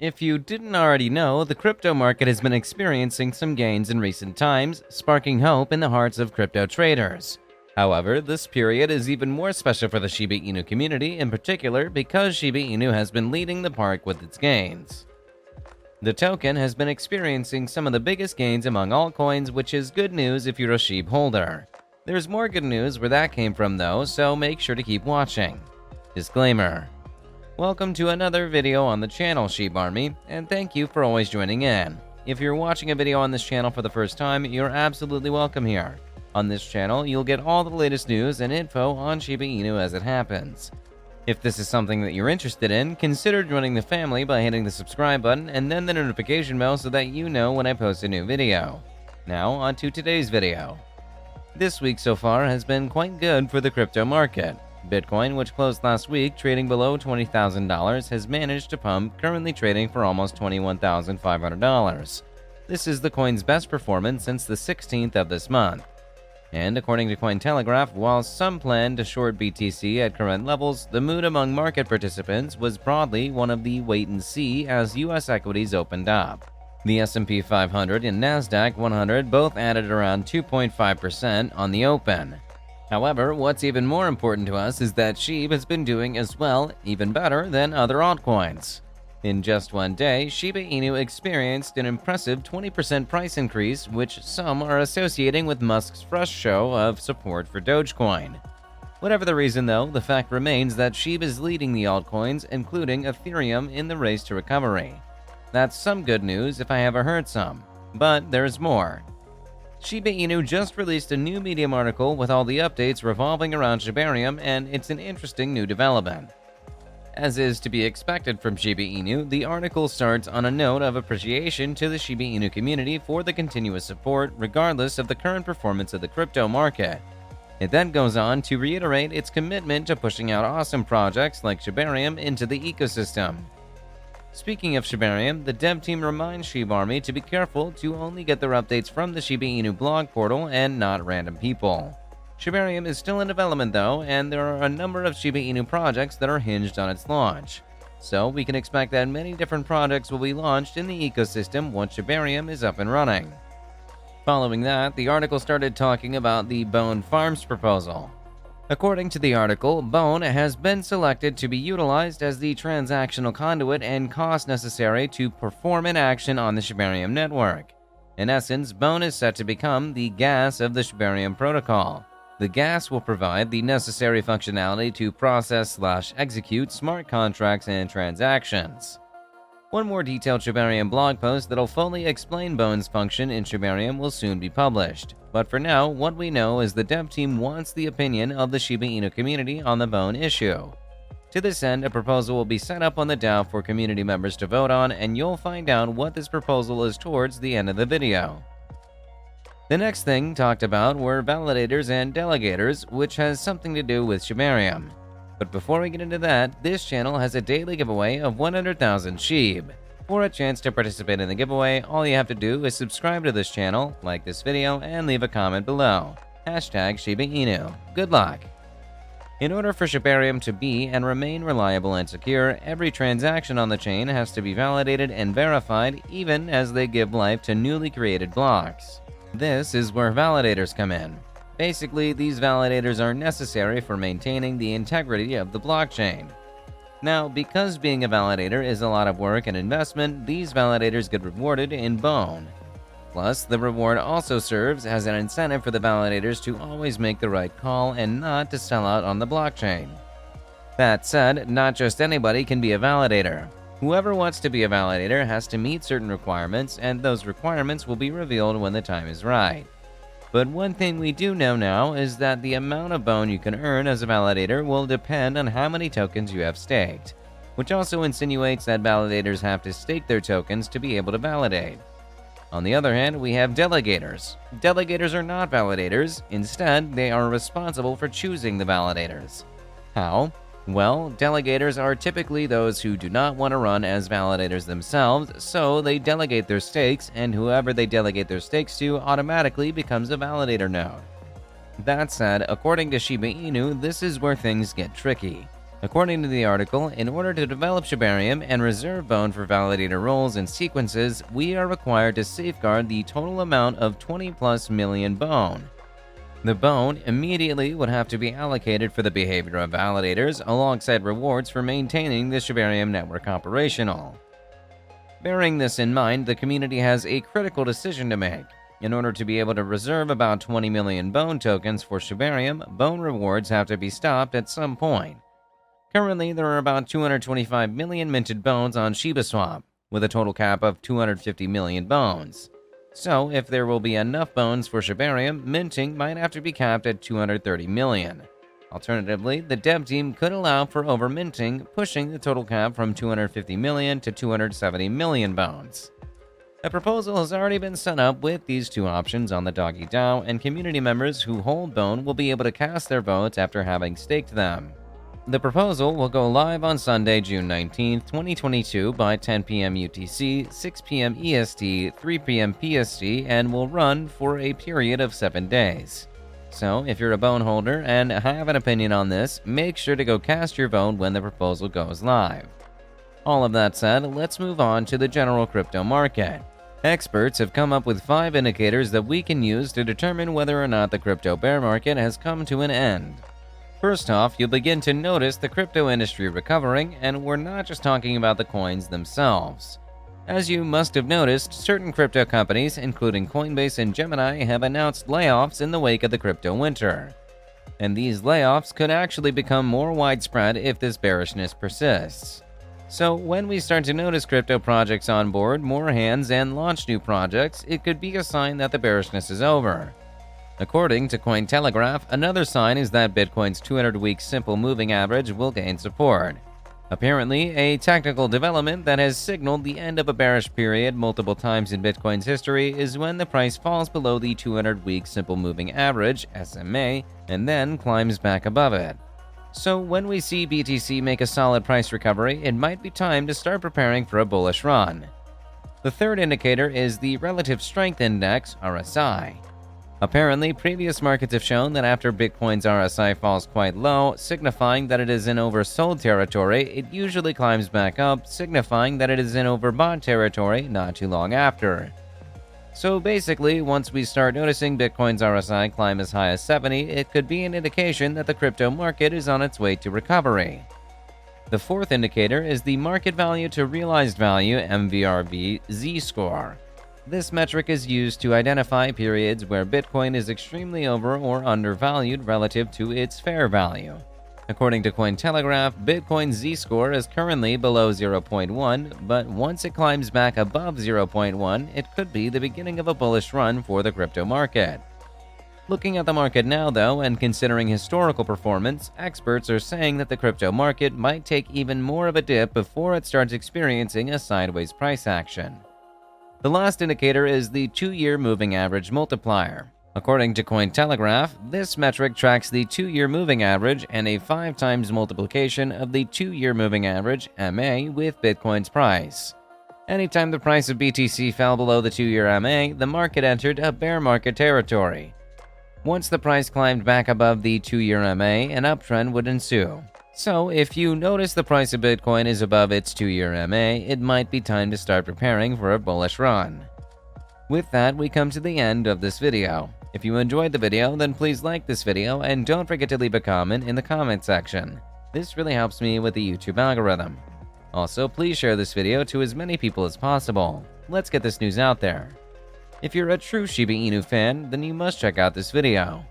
If you didn't already know, the crypto market has been experiencing some gains in recent times, sparking hope in the hearts of crypto traders. However, this period is even more special for the Shiba Inu community, in particular because Shiba Inu has been leading the pack with its gains. The token has been experiencing some of the biggest gains among altcoins, which is good news if you're a SHIB holder. There's more good news where that came from though, so make sure to keep watching. Disclaimer. Welcome to another video on the channel, SHIB Army, and thank you for always joining in. If you're watching a video on this channel for the first time, you're absolutely welcome here. On this channel, you'll get all the latest news and info on Shiba Inu as it happens. If this is something that you're interested in, consider joining the family by hitting the subscribe button and then the notification bell so that you know when I post a new video. Now, on to today's video. This week so far has been quite good for the crypto market. Bitcoin, which closed last week trading below $20,000, has managed to pump, currently trading for almost $21,500. This is the coin's best performance since the 16th of this month. And according to Cointelegraph, while some plan to short BTC at current levels, the mood among market participants was broadly one of the wait-and-see as US equities opened up. The S&P 500 and Nasdaq 100 both added around 2.5% on the open. However, what's even more important to us is that SHIB has been doing as well, even better, than other altcoins. In just one day, Shiba Inu experienced an impressive 20% price increase, which some are associating with Musk's fresh show of support for Dogecoin. Whatever the reason though, the fact remains that SHIB is leading the altcoins, including Ethereum, in the race to recovery. That's some good news if I ever heard some. But there's more. Shiba Inu just released a new Medium article with all the updates revolving around SHIBAINU, and it's an interesting new development. As is to be expected from Shiba Inu, the article starts on a note of appreciation to the Shiba Inu community for the continuous support regardless of the current performance of the crypto market. It then goes on to reiterate its commitment to pushing out awesome projects like SHIBAINU into the ecosystem. Speaking of SHIBAINU, the dev team reminds SHIB Army to be careful to only get their updates from the Shiba Inu blog portal and not random people. SHIBAINU is still in development though, and there are a number of Shiba Inu projects that are hinged on its launch. So we can expect that many different projects will be launched in the ecosystem once SHIBAINU is up and running. Following that, the article started talking about the Bone Farms proposal. According to the article, Bone has been selected to be utilized as the transactional conduit and cost necessary to perform an action on the SHIBAINU network. In essence, Bone is set to become the gas of the SHIBAINU protocol. The gas will provide the necessary functionality to process/execute smart contracts and transactions. One more detailed SHIBAINU blog post that'll fully explain Bone's function in SHIBAINU will soon be published. But for now, what we know is the dev team wants the opinion of the Shiba Inu community on the Bone issue. To this end, a proposal will be set up on the DAO for community members to vote on, and you'll find out what this proposal is towards the end of the video. The next thing talked about were validators and delegators, which has something to do with SHIBAINU. But before we get into that, this channel has a daily giveaway of 100,000 SHIB. For a chance to participate in the giveaway, all you have to do is subscribe to this channel, like this video, and leave a comment below. #ShibaInu. Good luck! In order for SHIBAINU to be and remain reliable and secure, every transaction on the chain has to be validated and verified even as they give life to newly created blocks. This is where validators come in. Basically, these validators are necessary for maintaining the integrity of the blockchain. Now, because being a validator is a lot of work and investment, these validators get rewarded in Bone. Plus, the reward also serves as an incentive for the validators to always make the right call and not to sell out on the blockchain. That said, not just anybody can be a validator. Whoever wants to be a validator has to meet certain requirements, and those requirements will be revealed when the time is right. But one thing we do know now is that the amount of Bone you can earn as a validator will depend on how many tokens you have staked, which also insinuates that validators have to stake their tokens to be able to validate. On the other hand, we have delegators. Delegators are not validators. Instead, they are responsible for choosing the validators. How? Well, delegators are typically those who do not want to run as validators themselves, so they delegate their stakes, and whoever they delegate their stakes to automatically becomes a validator node. That said, according to Shiba Inu, this is where things get tricky. According to the article, in order to develop Shibarium and reserve bone for validator roles and sequences, we are required to safeguard the total amount of 20+ million bone. The bone immediately would have to be allocated for the behavior of validators alongside rewards for maintaining the Shibarium network operational. Bearing this in mind, the community has a critical decision to make. In order to be able to reserve about 20 million bone tokens for Shibarium, bone rewards have to be stopped at some point. Currently, there are about 225 million minted bones on SHIBASWAP, with a total cap of 250 million bones. So, if there will be enough bones for Shibarium, minting might have to be capped at 230 million. Alternatively, the dev team could allow for over-minting, pushing the total cap from 250 million to 270 million bones. A proposal has already been set up with these two options on the Doggy DAO, and community members who hold bone will be able to cast their votes after having staked them. The proposal will go live on Sunday, June 19, 2022 by 10 p.m. UTC, 6 p.m. EST, 3 p.m. PST, and will run for a period of 7 days. So, if you're a bone holder and have an opinion on this, make sure to go cast your vote when the proposal goes live. All of that said, let's move on to the general crypto market. Experts have come up with 5 indicators that we can use to determine whether or not the crypto bear market has come to an end. First off, you'll begin to notice the crypto industry recovering, and we're not just talking about the coins themselves. As you must have noticed, certain crypto companies, including Coinbase and Gemini, have announced layoffs in the wake of the crypto winter. And these layoffs could actually become more widespread if this bearishness persists. So when we start to notice crypto projects on board more hands and launch new projects, it could be a sign that the bearishness is over. According to Cointelegraph, another sign is that Bitcoin's 200-week simple moving average will gain support. Apparently, a technical development that has signaled the end of a bearish period multiple times in Bitcoin's history is when the price falls below the 200-week simple moving average, SMA, and then climbs back above it. So when we see BTC make a solid price recovery, it might be time to start preparing for a bullish run. The third indicator is the Relative Strength Index, RSI. Apparently, previous markets have shown that after Bitcoin's RSI falls quite low, signifying that it is in oversold territory, it usually climbs back up, signifying that it is in overbought territory not too long after. So basically, once we start noticing Bitcoin's RSI climb as high as 70, it could be an indication that the crypto market is on its way to recovery. The fourth indicator is the Market Value to Realized Value (MVRV) Z-score. This metric is used to identify periods where Bitcoin is extremely over or undervalued relative to its fair value. According to Cointelegraph, Bitcoin's Z-score is currently below 0.1, but once it climbs back above 0.1, it could be the beginning of a bullish run for the crypto market. Looking at the market now, though, and considering historical performance, experts are saying that the crypto market might take even more of a dip before it starts experiencing a sideways price action. The last indicator is the 2-year moving average multiplier. According to Cointelegraph, this metric tracks the 2-year moving average and a 5 times multiplication of the 2-year moving average, MA, with Bitcoin's price. Anytime the price of BTC fell below the 2-year MA, the market entered a bear market territory. Once the price climbed back above the 2-year MA, an uptrend would ensue. So, if you notice the price of Bitcoin is above its 2-year MA, it might be time to start preparing for a bullish run. With that, we come to the end of this video. If you enjoyed the video, then please like this video and don't forget to leave a comment in the comment section. This really helps me with the YouTube algorithm. Also, please share this video to as many people as possible. Let's get this news out there. If you're a true Shiba Inu fan, then you must check out this video.